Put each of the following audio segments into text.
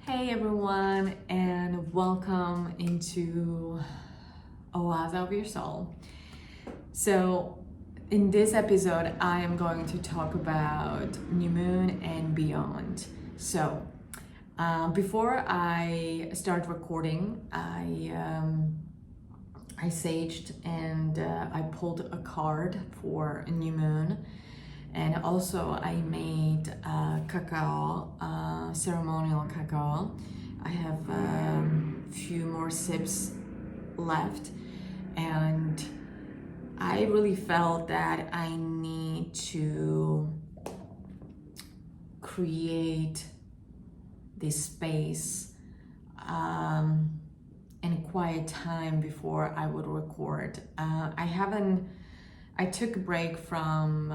Hey everyone, and welcome into Oasis of Your Soul. So, in this episode, I am going to talk about New Moon and beyond. So, before I start recording, I saged and I pulled a card for a New Moon. And also I made cacao, ceremonial cacao. I have a few more sips left, and I really felt that I need to create this space and quiet time before I would record. I took a break from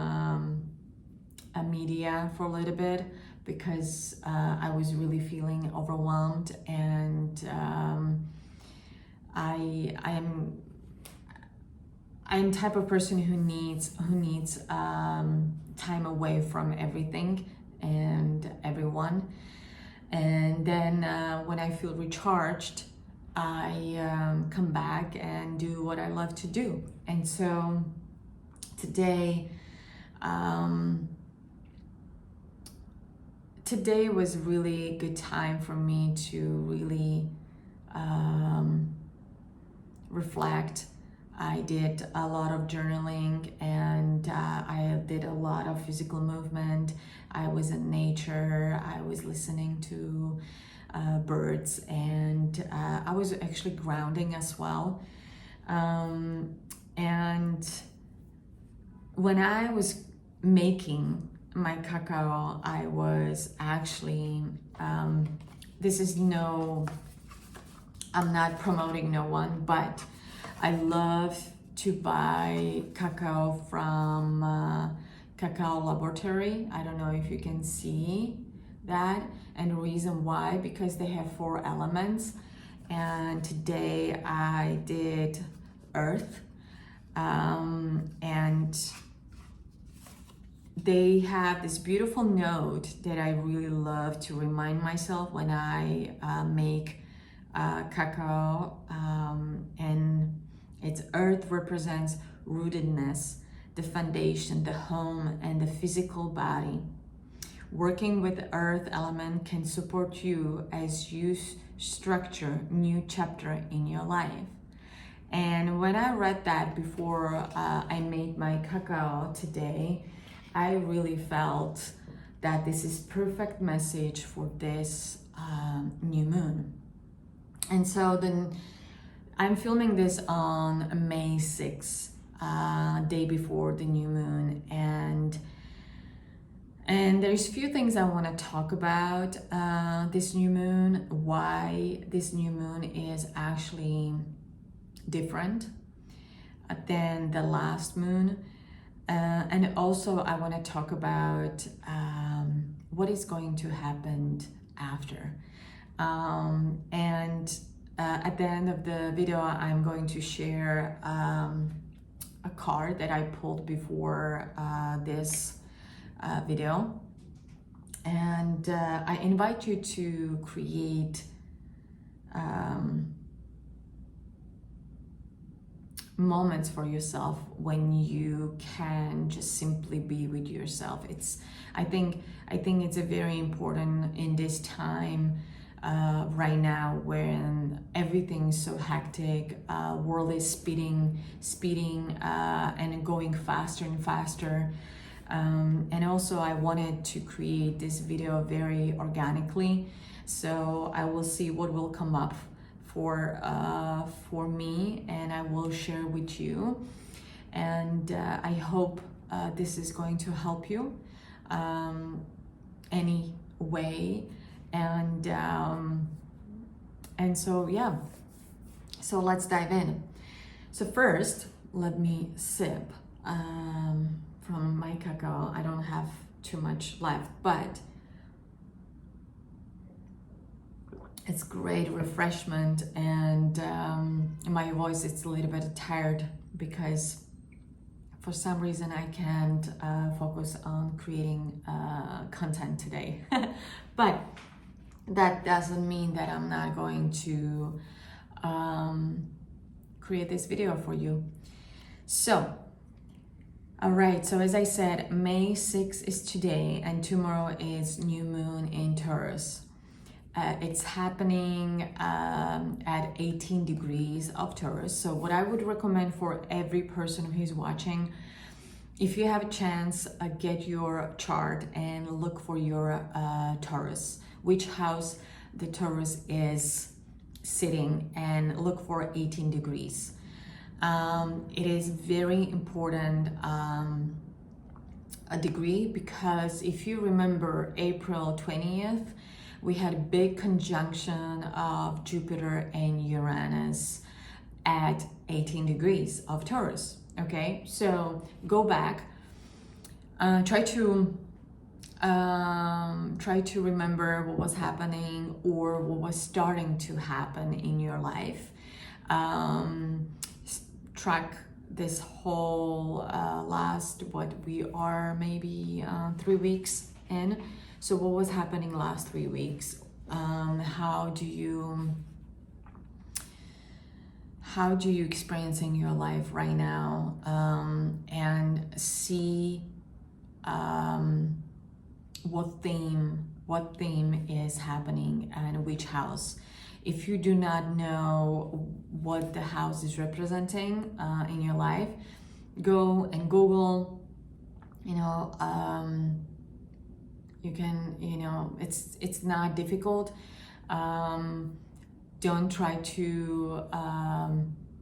a media for a little bit because I was really feeling overwhelmed, and I'm type of person who needs time away from everything and everyone, and then when I feel recharged, I come back and do what I love to do. And so today was really a good time for me to really reflect. I did a lot of journaling, and I did a lot of physical movement. I was in nature. I was listening to birds, and I was actually grounding as well. And when I was making my cacao, I was actually, I'm not promoting no one, but I love to buy cacao from Cacao Laboratory. I don't know if you can see that. And the reason why, because they have 4 elements. And today I did earth. And they have this beautiful note that I really love to remind myself when I make cacao, and its earth represents rootedness, the foundation, the home, and the physical body. Working with the earth element can support you as you structure new chapter in your life. And when I read that before I made my cacao today, I really felt that this is perfect message for this new moon. And so then I'm filming this on May 6th, day before the new moon, and there's a few things I want to talk about this new moon, why this new moon is actually different than the last moon. And also I want to talk about what is going to happen after. And at the end of the video, I'm going to share a card that I pulled before this video. And I invite you to create moments for yourself when you can just simply be with yourself. I think it's a very important in this time right now, when everything's so hectic, world is speeding and going faster and faster. And also I wanted to create this video very organically, so I will see what will come up for me, and I will share with you. And I hope this is going to help you any way. And so yeah, so let's dive in. So first, let me sip from my cacao. I don't have too much left, but it's great refreshment. And my voice is a little bit tired because for some reason I can't focus on creating content today. But that doesn't mean that I'm not going to create this video for you. So, all right, so as I said, May 6th is today, and tomorrow is New Moon in Taurus. It's happening at 18 degrees of Taurus. So what I would recommend for every person who's watching, if you have a chance, get your chart and look for your Taurus, which house the Taurus is sitting, and look for 18 degrees. It is very important a degree, because if you remember April 20th, we had a big conjunction of Jupiter and Uranus at 18 degrees of Taurus. Okay, so go back, try to remember what was happening or what was starting to happen in your life. Track this whole last, what we are maybe 3 weeks in. So what was happening last 3 weeks? How do you experiencing your life right now? And see what theme is happening and which house. If you do not know what the house is representing in your life, go and Google. You can, it's not difficult. Don't try to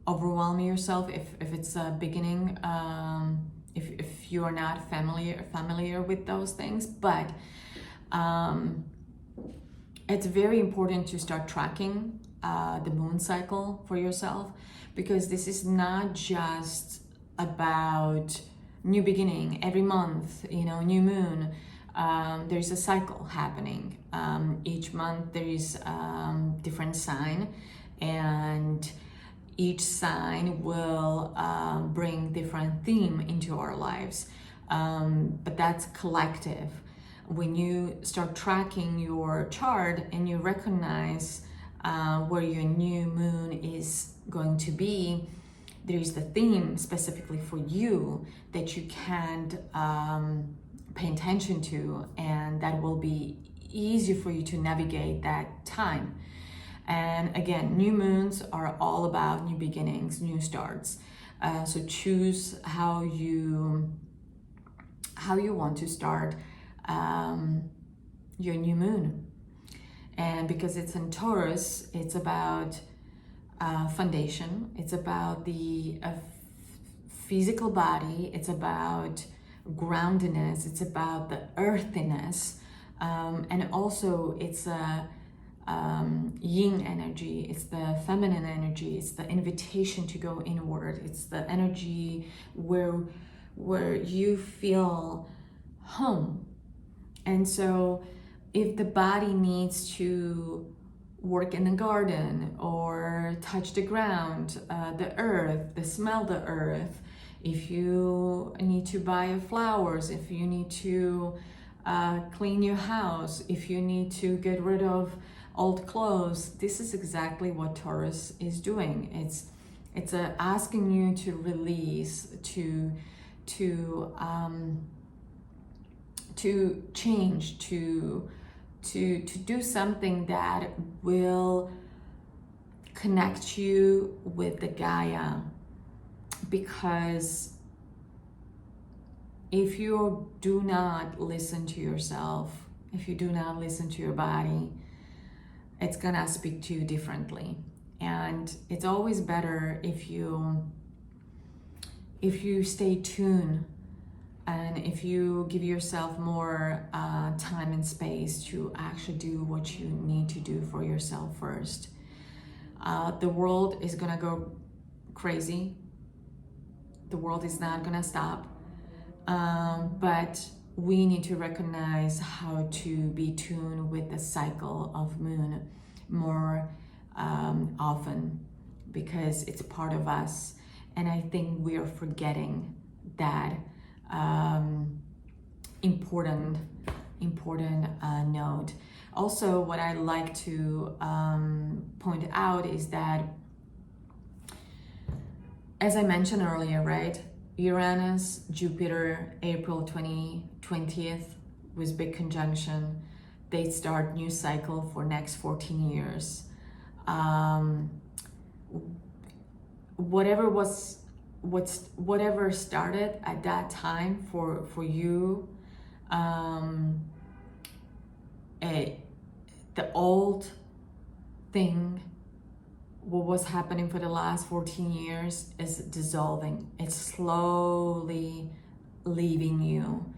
overwhelm yourself if it's a beginning, if you are not familiar with those things. But it's very important to start tracking the moon cycle for yourself, because this is not just about new beginning. Every month, new moon, there's a cycle happening. Each month there is different sign, and each sign will bring different theme into our lives, but that's collective. When you start tracking your chart and you recognize where your new moon is going to be, there is the theme specifically for you that you can't pay attention to, and that will be easy for you to navigate that time. And again, new moons are all about new beginnings, new starts. So choose how you want to start your new moon. And because it's in Taurus, it's about foundation. It's about the physical body. It's about groundedness. It's about the earthiness, and also it's a yin energy. It's the feminine energy. It's the invitation to go inward. It's the energy where you feel home. And so if the body needs to work in the garden or touch the ground, the earth, smell the earth, if you need to buy flowers, if you need to clean your house, if you need to get rid of old clothes, this is exactly what Taurus is doing. It's asking you to release, to change, to do something that will connect you with the Gaia. Because if you do not listen to yourself, if you do not listen to your body, it's gonna speak to you differently. And it's always better if you stay tuned, and if you give yourself more time and space to actually do what you need to do for yourself first. The world is gonna go crazy. The world is not gonna stop, but we need to recognize how to be tuned with the cycle of moon more often, because it's part of us. And I think we are forgetting that important important node. Also, what I like to point out is that, as I mentioned earlier, right? Uranus, Jupiter, April 20th was big conjunction. They start new cycle for next 14 years. Whatever started at that time for you, the old thing, what was happening for the last 14 years is dissolving. It's slowly leaving you.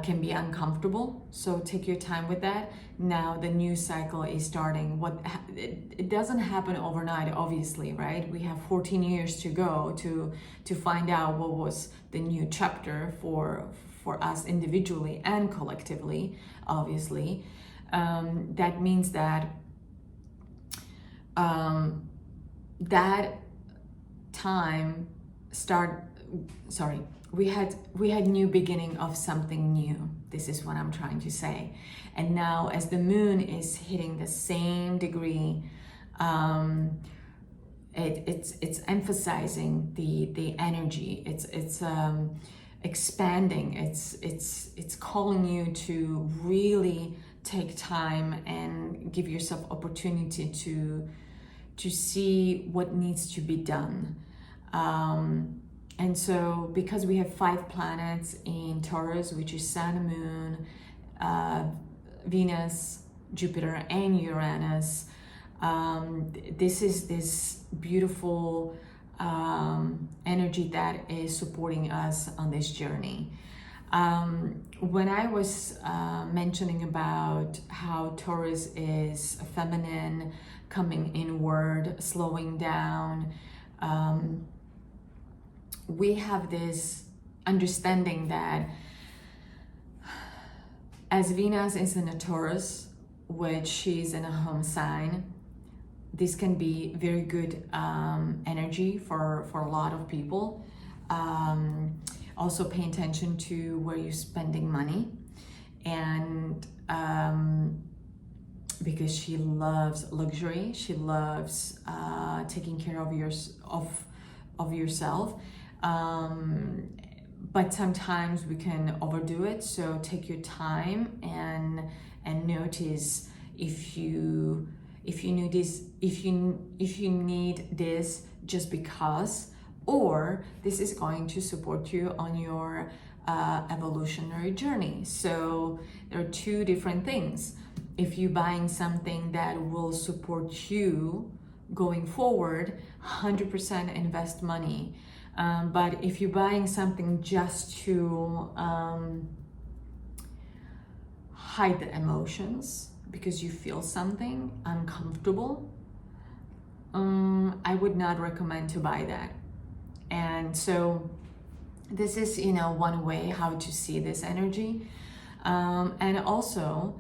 Can be uncomfortable, so take your time with that. Now the new cycle is starting. It doesn't happen overnight, obviously, right? We have 14 years to go to find out what was the new chapter for us individually and collectively, obviously. That means that that time we had new beginning of something new. This is what I'm trying to say. And now as the moon is hitting the same degree, it's emphasizing the energy. It's expanding. It's calling you to really take time and give yourself opportunity to see what needs to be done. And so because we have 5 planets in Taurus, which is Sun, Moon, Venus, Jupiter, and Uranus, this is this beautiful energy that is supporting us on this journey. When I was mentioning about how Taurus is feminine, coming inward, slowing down, we have this understanding that as Venus is in a Taurus, which she's in a home sign, this can be very good energy for a lot of people. Also pay attention to where you're spending money, and because she loves luxury, she loves taking care of yourself. But sometimes we can overdo it. So take your time and notice if you need this just because, or this is going to support you on your evolutionary journey. So there are 2 different things. If you're buying something that will support you going forward, 100% invest money. But if you're buying something just to hide the emotions because you feel something uncomfortable, I would not recommend to buy that. And so this is, one way how to see this energy. And also,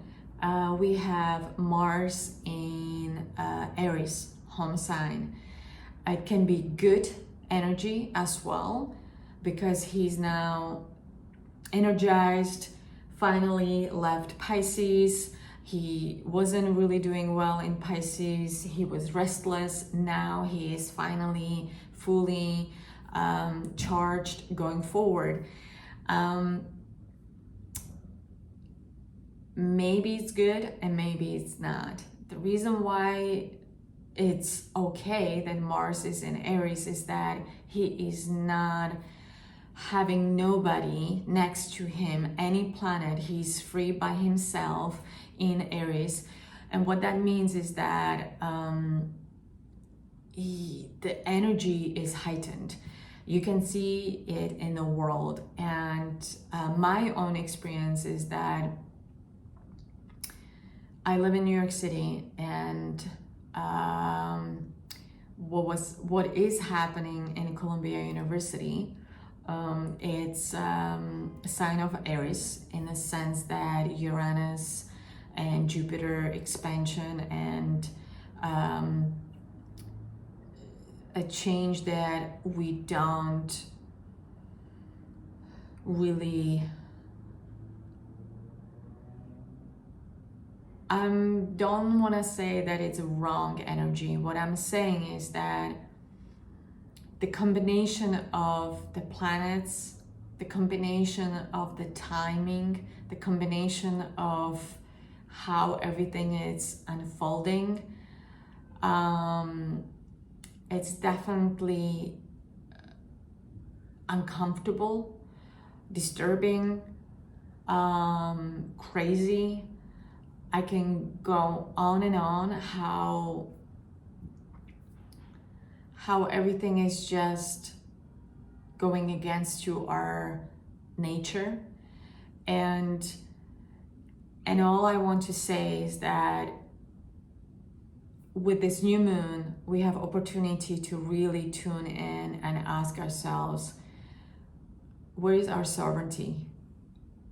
we have Mars in Aries, home sign. It can be good energy as well because he's now energized, finally left Pisces. He wasn't really doing well in Pisces. He was restless. Now he is finally fully charged going forward. Maybe it's good and maybe it's not. The reason why it's okay that Mars is in Aries is that he is not having nobody next to him, any planet. He's free by himself in Aries. And what that means is that the energy is heightened. You can see it in the world. And my own experience is that I live in New York City, and what is happening in Columbia University, it's a sign of Aries in the sense that Uranus and Jupiter expansion and a change that we don't really I don't want to say that it's a wrong energy. What I'm saying is that the combination of the planets, the combination of the timing, the combination of how everything is unfolding, it's definitely uncomfortable, disturbing, crazy. I can go on and on how everything is just going against our nature. And all I want to say is that with this new moon, we have opportunity to really tune in and ask ourselves, where is our sovereignty?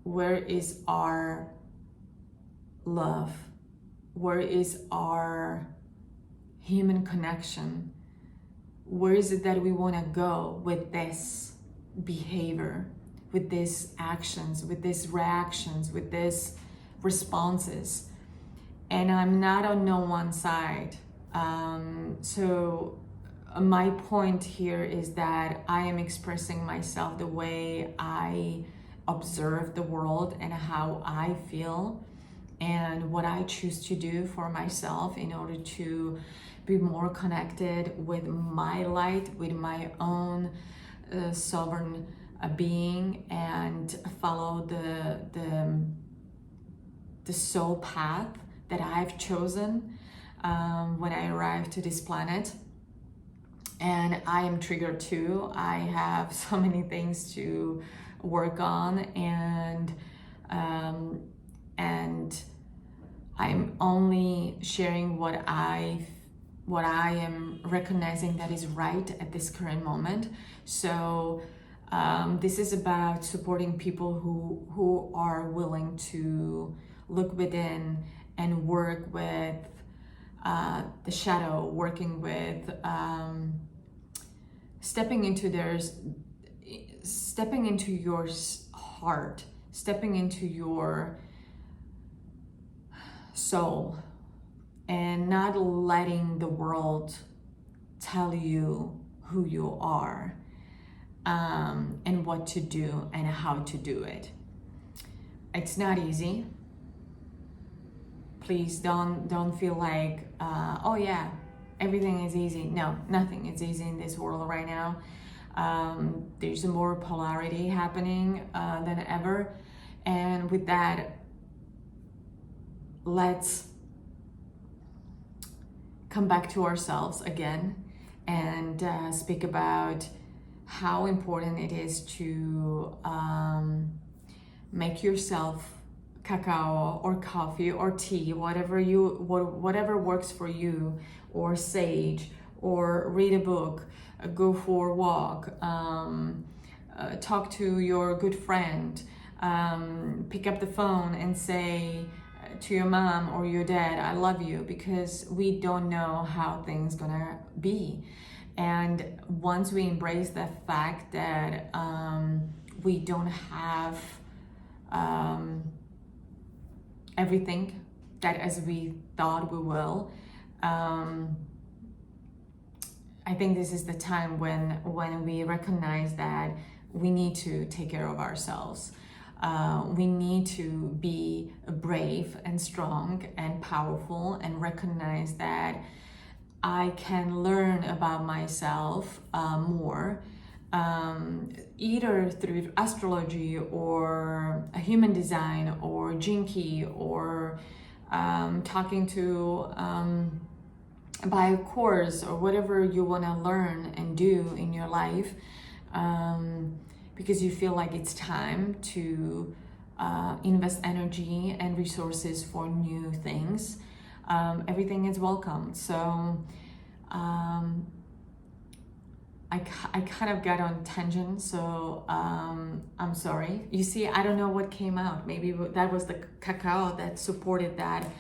Where is our love? Where is our human connection? Where is it that we want to go with this behavior, with these actions, with these reactions, with these responses? And I'm not on no one side. So my point here is that I am expressing myself the way I observe the world and how I feel and what I choose to do for myself in order to be more connected with my light, with my own sovereign being, and follow the soul path that I've chosen when I arrived to this planet. And I am triggered too. I have so many things to work on, and I'm only sharing what I am recognizing that is right at this current moment. So this is about supporting people who are willing to look within and work with the shadow, working with stepping into your heart, stepping into your soul, and not letting the world tell you who you are, and what to do and how to do it. It's not easy. Please don't feel like, oh yeah, everything is easy. No, nothing is easy in this world right now. There's more polarity happening than ever. And with that, let's come back to ourselves again and speak about how important it is to make yourself cacao or coffee or tea, whatever works for you, or sage, or read a book, go for a walk, talk to your good friend, pick up the phone and say to your mom or your dad, I love you, because we don't know how things gonna be. And once we embrace the fact that we don't have everything that as we thought we will, I think this is the time when we recognize that we need to take care of ourselves. We need to be brave and strong and powerful, and recognize that I can learn about myself more, either through astrology or a human design or Jinki, or talking to buy a course or whatever you want to learn and do in your life, because you feel like it's time to invest energy and resources for new things. Everything is welcome. So I kind of got on tangent, so I'm sorry. You see, I don't know what came out. Maybe that was the cacao that supported that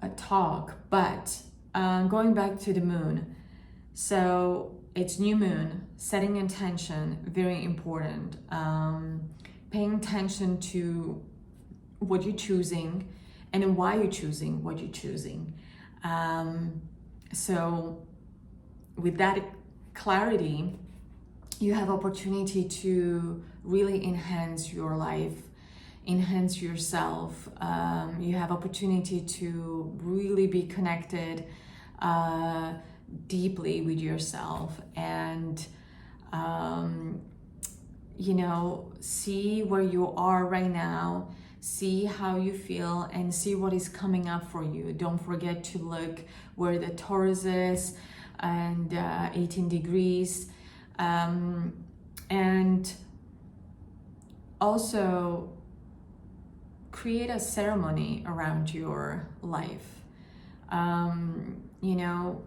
a talk. But going back to the moon, so it's new moon, setting intention, very important. Paying attention to what you're choosing and why you're choosing what you're choosing. So with that clarity, you have opportunity to really enhance your life, enhance yourself. You have opportunity to really be connected deeply with yourself, and you know, see where you are right now, see how you feel, and see what is coming up for you. Don't forget to look where the Taurus is and 18 degrees. And also create a ceremony around your life. You know,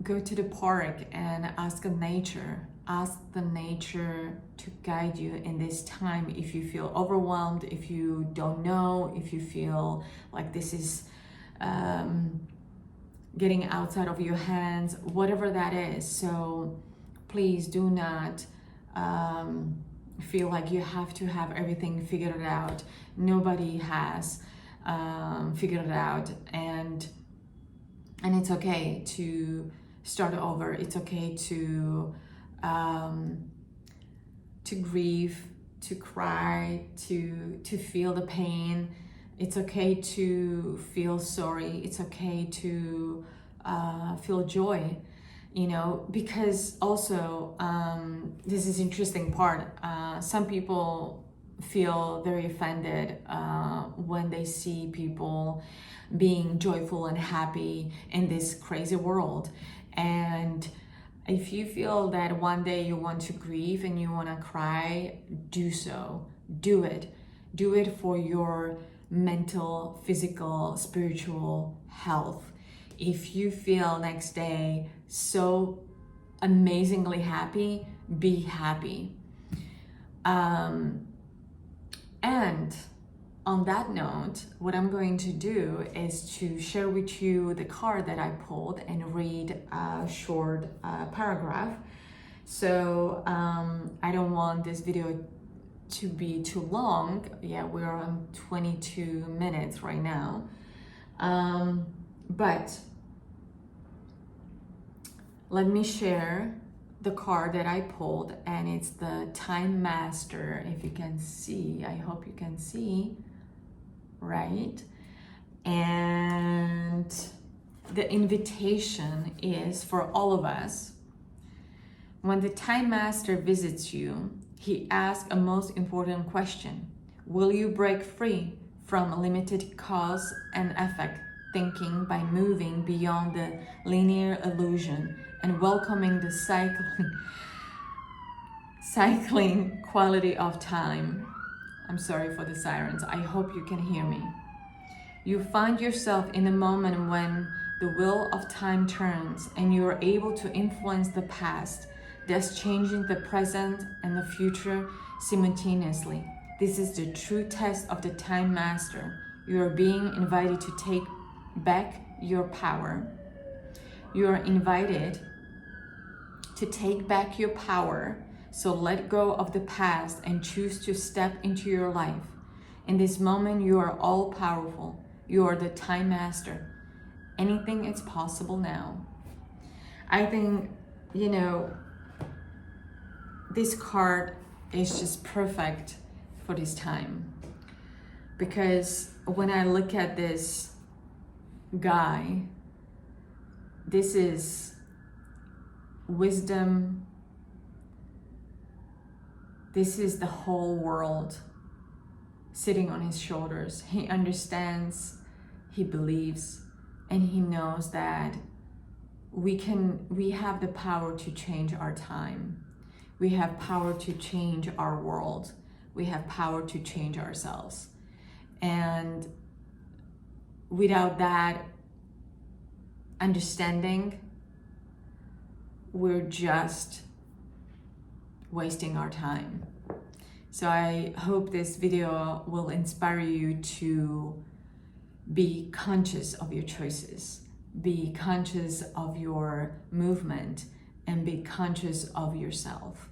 go to the park and ask the nature to guide you in this time. If you feel overwhelmed, if you don't know, if you feel like this is getting outside of your hands, whatever that is. So please do not feel like you have to have everything figured out. Nobody has figured it out, and it's okay to start over. It's okay to grieve, to cry, to feel the pain. It's okay to feel sorry. It's okay to feel joy, you know, because also this is interesting part. Some people feel very offended when they see people being joyful and happy in this crazy world. And if you feel that one day you want to grieve and you want to cry, do so. Do it. Do it for your mental, physical, spiritual health. If you feel next day so amazingly happy, be happy. And on that note, what I'm going to do is to share with you the card that I pulled and read a short paragraph. So I don't want this video to be too long. Yeah, we're on 22 minutes right now. But let me share the card that I pulled, and it's the Time Master. If you can see, I hope you can see, right? And the invitation is for all of us. When the Time Master visits you, he asks a most important question. Will you break free from limited cause and effect thinking by moving beyond the linear illusion and welcoming the cycling quality of time? I'm sorry for the sirens. I hope you can hear me. You find yourself in a moment when the wheel of time turns and you are able to influence the past, thus changing the present and the future simultaneously. This is the true test of the Time Master. You are being invited to take back your power. You are invited to take back your power. So let go of the past and choose to step into your life. In this moment, you are all powerful. You are the Time Master. Anything is possible now. I think, you know, this card is just perfect for this time. Because when I look at this guy, this is wisdom. This is the whole world sitting on his shoulders. He understands, he believes, and he knows that we have the power to change our time. We have power to change our world. We have power to change ourselves. And without that understanding, we're just wasting our time. So I hope this video will inspire you to be conscious of your choices, be conscious of your movement, and be conscious of yourself.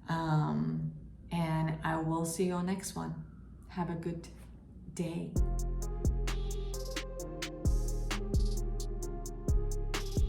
And I will see you on next one. Have a good day.